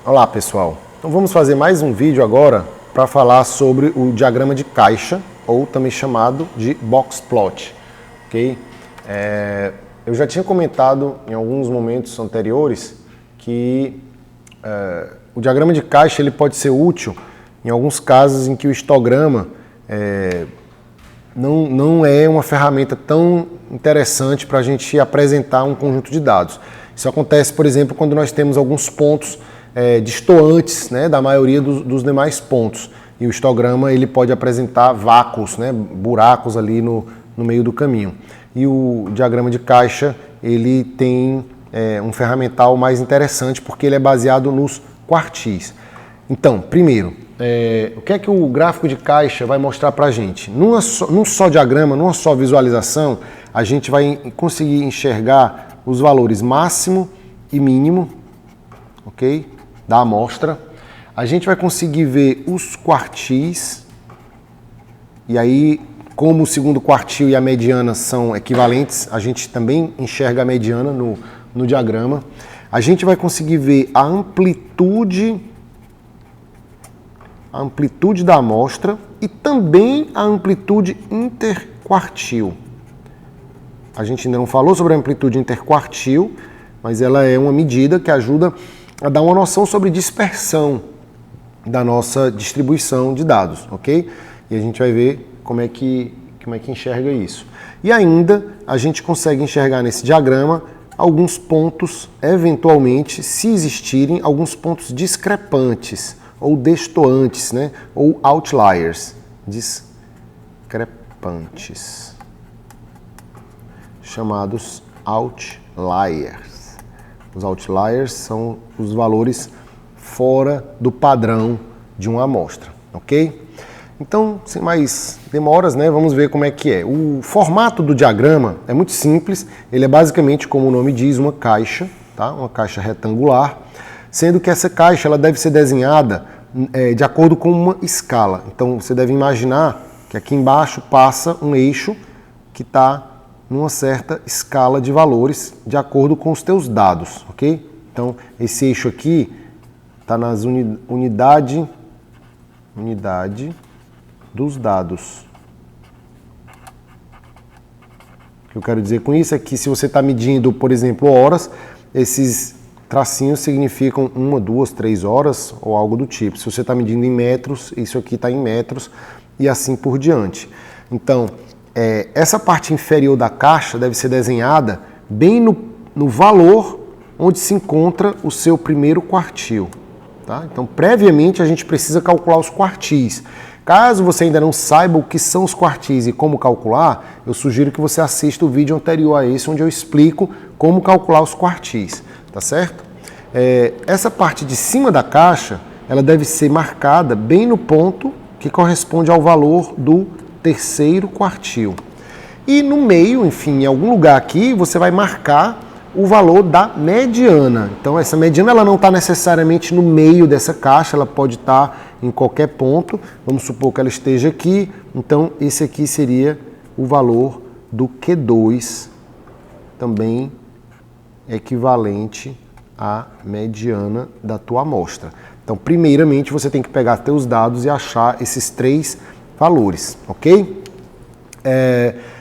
Olá pessoal, então vamos fazer mais um vídeo agora para falar sobre o diagrama de caixa, ou também chamado de box plot, ok? Eu já tinha comentado em alguns momentos anteriores que o diagrama de caixa ele pode ser útil em alguns casos em que o histograma não é uma ferramenta tão interessante para a gente apresentar um conjunto de dados. Isso acontece, por exemplo, quando nós temos alguns pontos distantes, né, da maioria dos demais pontos. E o histograma ele pode apresentar vácuos, né, buracos ali no meio do caminho. E o diagrama de caixa ele tem um ferramental mais interessante porque ele é baseado nos quartis. Então, primeiro, o que é que o gráfico de caixa vai mostrar para a gente? Num só diagrama, numa só visualização, a gente vai conseguir enxergar os valores máximo e mínimo, ok? Da amostra. A gente vai conseguir ver os quartis, e aí, como o segundo quartil e a mediana são equivalentes, a gente também enxerga a mediana no diagrama. A gente vai conseguir ver a amplitude da amostra e também a amplitude interquartil. A gente ainda não falou sobre a amplitude interquartil, mas ela é uma medida que ajuda a dar uma noção sobre dispersão da nossa distribuição de dados, ok? E a gente vai ver como é que enxerga isso. E ainda a gente consegue enxergar nesse diagrama alguns pontos, eventualmente, se existirem, alguns pontos discrepantes ou destoantes, né? Ou outliers, discrepantes, chamados outliers. Os outliers são os valores fora do padrão de uma amostra, ok? Então, sem mais demoras, né, vamos ver como é que é. O formato do diagrama é muito simples, ele é basicamente, como o nome diz, uma caixa, tá? Uma caixa retangular, sendo que essa caixa ela deve ser desenhada de acordo com uma escala. Então, você deve imaginar que aqui embaixo passa um eixo que está numa certa escala de valores de acordo com os teus dados, ok? Então, esse eixo aqui está nas unidade dos dados. O que eu quero dizer com isso é que se você está medindo, por exemplo, horas, esses tracinhos significam 1, 2, 3 horas ou algo do tipo. Se você está medindo em metros, isso aqui está em metros e assim por diante. Então, essa parte inferior da caixa deve ser desenhada bem no valor onde se encontra o seu primeiro quartil. Tá? Então, previamente, a gente precisa calcular os quartis. Caso você ainda não saiba o que são os quartis e como calcular, eu sugiro que você assista o vídeo anterior a esse, onde eu explico como calcular os quartis. Tá certo? Essa parte de cima da caixa, ela deve ser marcada bem no ponto que corresponde ao valor do terceiro quartil. E no meio, enfim, em algum lugar aqui, você vai marcar o valor da mediana. Então, essa mediana ela não está necessariamente no meio dessa caixa, ela pode estar em qualquer ponto. Vamos supor que ela esteja aqui. Então, esse aqui seria o valor do Q2, também equivalente à mediana da tua amostra. Então, primeiramente, você tem que pegar teus dados e achar esses três valores, ok?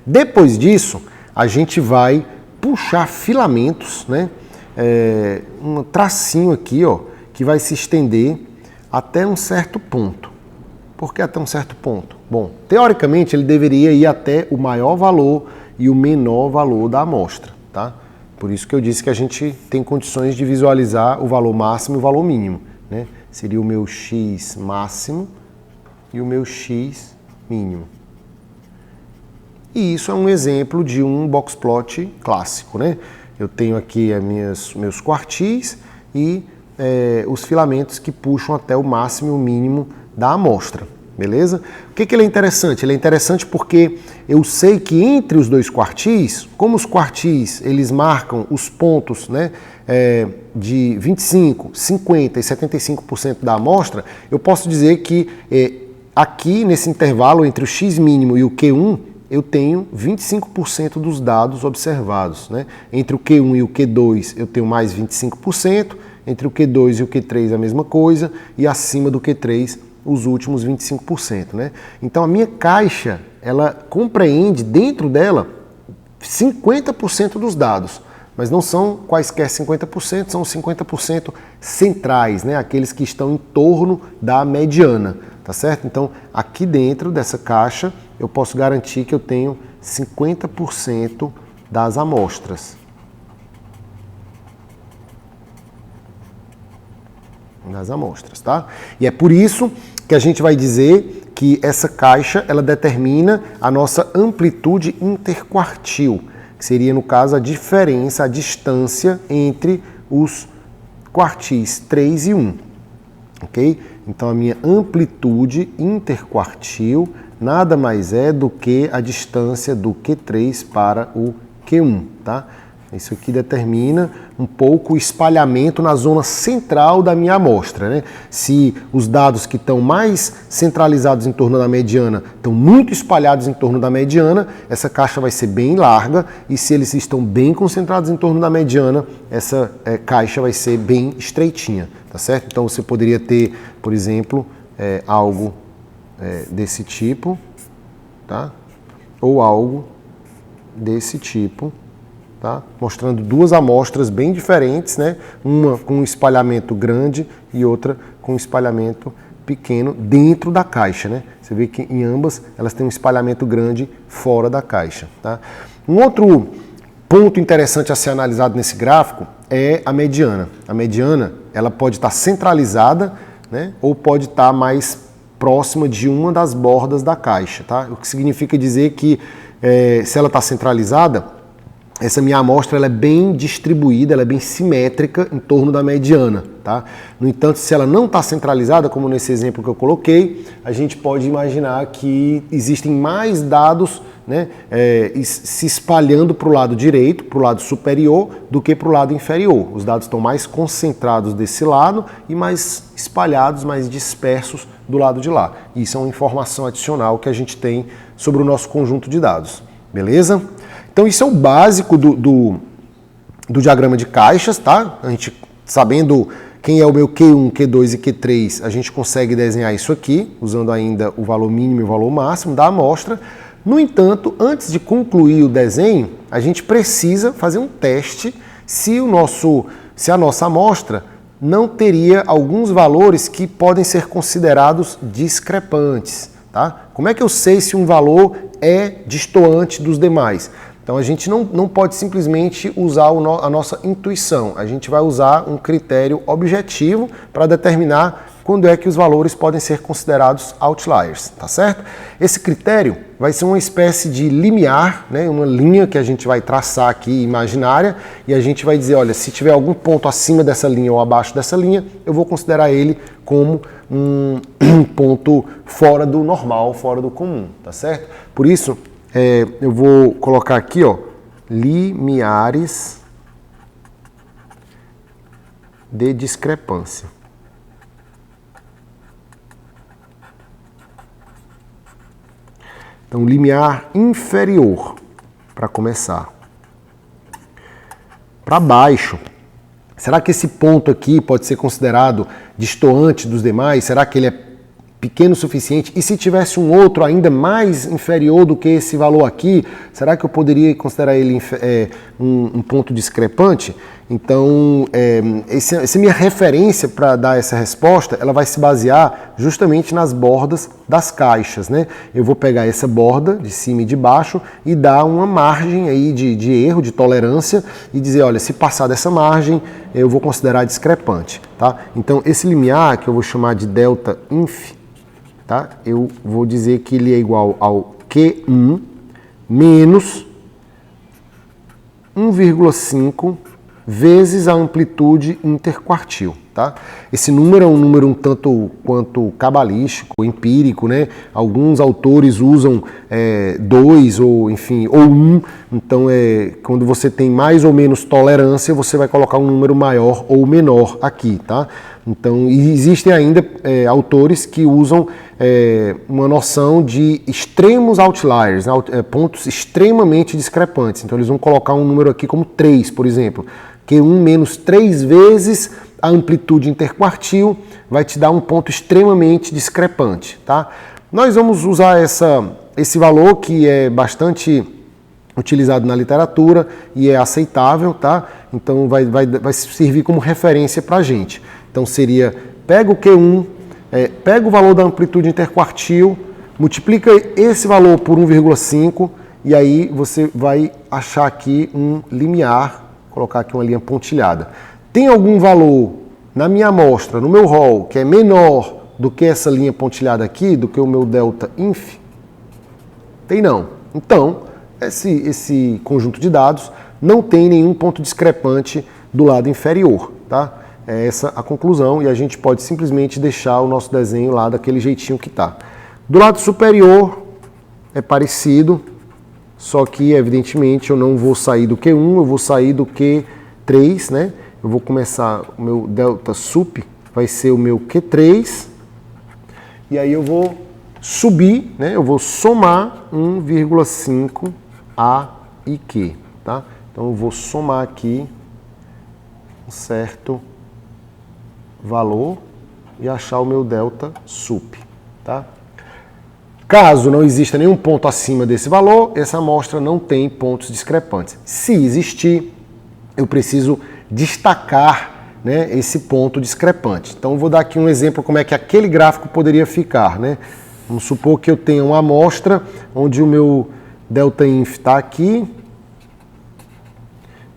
Depois disso, a gente vai puxar filamentos, né? Um tracinho aqui, ó, que vai se estender até um certo ponto. Por que até um certo ponto? Bom, teoricamente ele deveria ir até o maior valor e o menor valor da amostra, tá? Por isso que eu disse que a gente tem condições de visualizar o valor máximo e o valor mínimo, né? Seria o meu x máximo e o meu x mínimo. E isso é um exemplo de um box plot clássico, né? Eu tenho aqui meus quartis e os filamentos que puxam até o máximo e o mínimo da amostra, beleza? O que ele é interessante? Ele é interessante porque eu sei que entre os dois quartis, como os quartis eles marcam os pontos, né, de 25%, 50% e 75% da amostra, eu posso dizer que aqui nesse intervalo entre o x mínimo e o Q1, eu tenho 25% dos dados observados, né? Entre o Q1 e o Q2 eu tenho mais 25%, entre o Q2 e o Q3 a mesma coisa, e acima do Q3 os últimos 25%, né? Então a minha caixa, ela compreende dentro dela 50% dos dados, mas não são quaisquer 50%, são os 50% centrais, né? Aqueles que estão em torno da mediana, tá certo? Então, aqui dentro dessa caixa, eu posso garantir que eu tenho 50% das amostras. Das amostras, tá? E é por isso que a gente vai dizer que essa caixa, ela determina a nossa amplitude interquartil, que seria, no caso, a diferença, a distância entre os quartis 3 e 1, ok? Então, a minha amplitude interquartil nada mais é do que a distância do Q3 para o Q1, tá? Isso aqui determina um pouco o espalhamento na zona central da minha amostra, né? Se os dados que estão mais centralizados em torno da mediana estão muito espalhados em torno da mediana, essa caixa vai ser bem larga, e se eles estão bem concentrados em torno da mediana, essa caixa vai ser bem estreitinha, tá certo? Então você poderia ter, por exemplo, algo desse tipo, tá? Ou algo desse tipo, tá? Mostrando duas amostras bem diferentes, né? Uma com um espalhamento grande e outra com um espalhamento pequeno dentro da caixa, né? Você vê que em ambas elas têm um espalhamento grande fora da caixa, tá? Um outro ponto interessante a ser analisado nesse gráfico é a mediana. A mediana, ela pode estar centralizada, né? Ou pode estar mais próxima de uma das bordas da caixa, tá? O que significa dizer que se ela está centralizada, essa minha amostra ela é bem distribuída, ela é bem simétrica em torno da mediana, tá? No entanto, se ela não está centralizada, como nesse exemplo que eu coloquei, a gente pode imaginar que existem mais dados, né, se espalhando para o lado direito, para o lado superior, do que para o lado inferior. Os dados estão mais concentrados desse lado e mais espalhados, mais dispersos do lado de lá. Isso é uma informação adicional que a gente tem sobre o nosso conjunto de dados, beleza? Então isso é o básico do diagrama de caixas, tá? A gente, sabendo quem é o meu Q1, Q2 e Q3, a gente consegue desenhar isso aqui, usando ainda o valor mínimo e o valor máximo da amostra. No entanto, antes de concluir o desenho, a gente precisa fazer um teste se a nossa amostra não teria alguns valores que podem ser considerados discrepantes, tá? Como é que eu sei se um valor é destoante dos demais? Então a gente não pode simplesmente usar a nossa intuição, a gente vai usar um critério objetivo para determinar quando é que os valores podem ser considerados outliers, tá certo? Esse critério vai ser uma espécie de limiar, né, uma linha que a gente vai traçar aqui imaginária, e a gente vai dizer, olha, se tiver algum ponto acima dessa linha ou abaixo dessa linha, eu vou considerar ele como um ponto fora do normal, fora do comum, tá certo? Por isso, eu vou colocar aqui, ó, limiares de discrepância. Então, limiar inferior, para começar. Para baixo, será que esse ponto aqui pode ser considerado destoante dos demais? Será que ele é pequeno o suficiente? E se tivesse um outro ainda mais inferior do que esse valor aqui, será que eu poderia considerar ele um ponto discrepante? Então, essa minha referência para dar essa resposta, ela vai se basear justamente nas bordas das caixas, né? Eu vou pegar essa borda de cima e de baixo e dar uma margem aí de erro, de tolerância, e dizer, olha, se passar dessa margem, eu vou considerar discrepante, tá? Então, esse limiar, que eu vou chamar de delta inf, tá? Eu vou dizer que ele é igual ao Q1 menos 1,5 vezes a amplitude interquartil, tá? Esse número é um número um tanto quanto cabalístico, empírico, né? Alguns autores usam 2 ou, enfim, ou 1. Então, quando você tem mais ou menos tolerância, você vai colocar um número maior ou menor aqui, tá? Então, existem ainda autores que usam uma noção de extremos outliers, pontos extremamente discrepantes. Então, eles vão colocar um número aqui como 3, por exemplo. Q1 menos 3 vezes a amplitude interquartil vai te dar um ponto extremamente discrepante, tá? Nós vamos usar esse valor que é bastante utilizado na literatura e é aceitável, tá? Então vai servir como referência para a gente. Então seria, pega o Q1, pega o valor da amplitude interquartil, multiplica esse valor por 1,5 e aí você vai achar aqui um limiar, colocar aqui uma linha pontilhada. Tem algum valor na minha amostra, no meu rol, que é menor do que essa linha pontilhada aqui, do que o meu delta inf? Tem não. Então, esse conjunto de dados não tem nenhum ponto discrepante do lado inferior, tá? É essa a conclusão e a gente pode simplesmente deixar o nosso desenho lá daquele jeitinho que tá. Do lado superior é parecido, só que evidentemente eu não vou sair do Q1, eu vou sair do Q3, né? Eu vou começar, o meu delta sup vai ser o meu Q3, e aí eu vou subir, né? Eu vou somar 1,5 A e Q, tá? Então eu vou somar aqui um certo valor e achar o meu delta sup, tá? Caso não exista nenhum ponto acima desse valor, essa amostra não tem pontos discrepantes. Se existir, eu preciso destacar, né, esse ponto discrepante. Então eu vou dar aqui um exemplo como é que aquele gráfico poderia ficar, né? Vamos supor que eu tenha uma amostra onde o meu delta inf está aqui,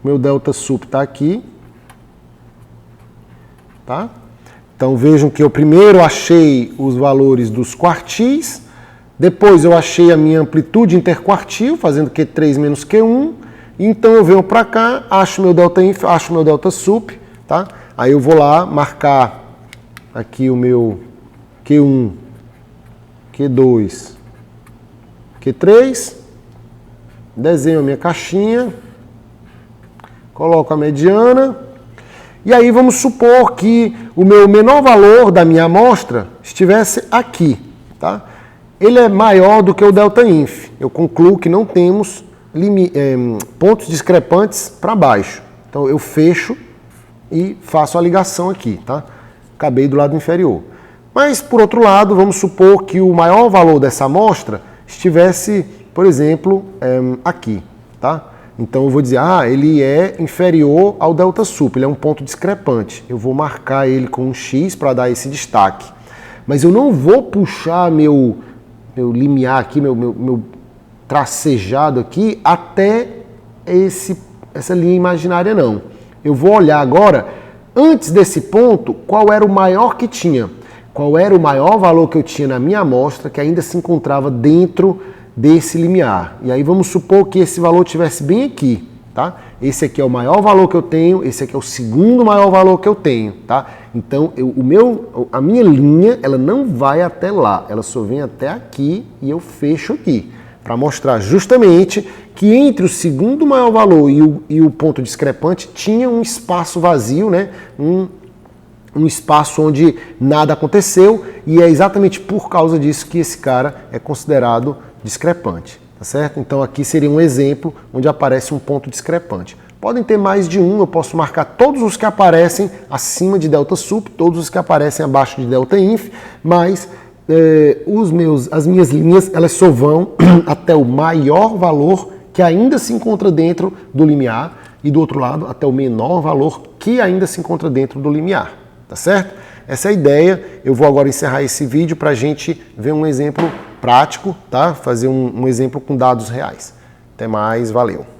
meu delta sup está aqui, tá? Então vejam que eu primeiro achei os valores dos quartis, depois eu achei a minha amplitude interquartil, fazendo Q3 menos Q1, então eu venho para cá, acho meu delta inf, acho meu delta sup, tá? Aí eu vou lá marcar aqui o meu Q1, Q2, Q3, desenho a minha caixinha, coloco a mediana, e aí vamos supor que o meu menor valor da minha amostra estivesse aqui, tá? Ele é maior do que o delta inf. Eu concluo que não temos pontos discrepantes para baixo. Então eu fecho e faço a ligação aqui, tá? Acabei do lado inferior. Mas, por outro lado, vamos supor que o maior valor dessa amostra estivesse, por exemplo, aqui, tá? Então eu vou dizer, ele é inferior ao delta sup, ele é um ponto discrepante. Eu vou marcar ele com um X para dar esse destaque. Mas eu não vou puxar meu limiar aqui, meu tracejado aqui, até essa linha imaginária, não. Eu vou olhar agora, antes desse ponto, qual era o maior que tinha. Qual era o maior valor que eu tinha na minha amostra que ainda se encontrava dentro desse limiar. E aí vamos supor que esse valor estivesse bem aqui, tá? Esse aqui é o maior valor que eu tenho, esse aqui é o segundo maior valor que eu tenho, tá? Então, a minha linha, ela não vai até lá, ela só vem até aqui e eu fecho aqui, para mostrar justamente que entre o segundo maior valor e o ponto discrepante tinha um espaço vazio, né? Um espaço onde nada aconteceu, e é exatamente por causa disso que esse cara é considerado discrepante, tá certo? Então aqui seria um exemplo onde aparece um ponto discrepante. Podem ter mais de um, eu posso marcar todos os que aparecem acima de delta sup, todos os que aparecem abaixo de delta inf, mas as minhas linhas, elas só vão até o maior valor que ainda se encontra dentro do limiar, e do outro lado até o menor valor que ainda se encontra dentro do limiar. Tá certo? Essa é a ideia. Eu vou agora encerrar esse vídeo para a gente ver um exemplo prático, tá? Fazer um exemplo com dados reais. Até mais, valeu!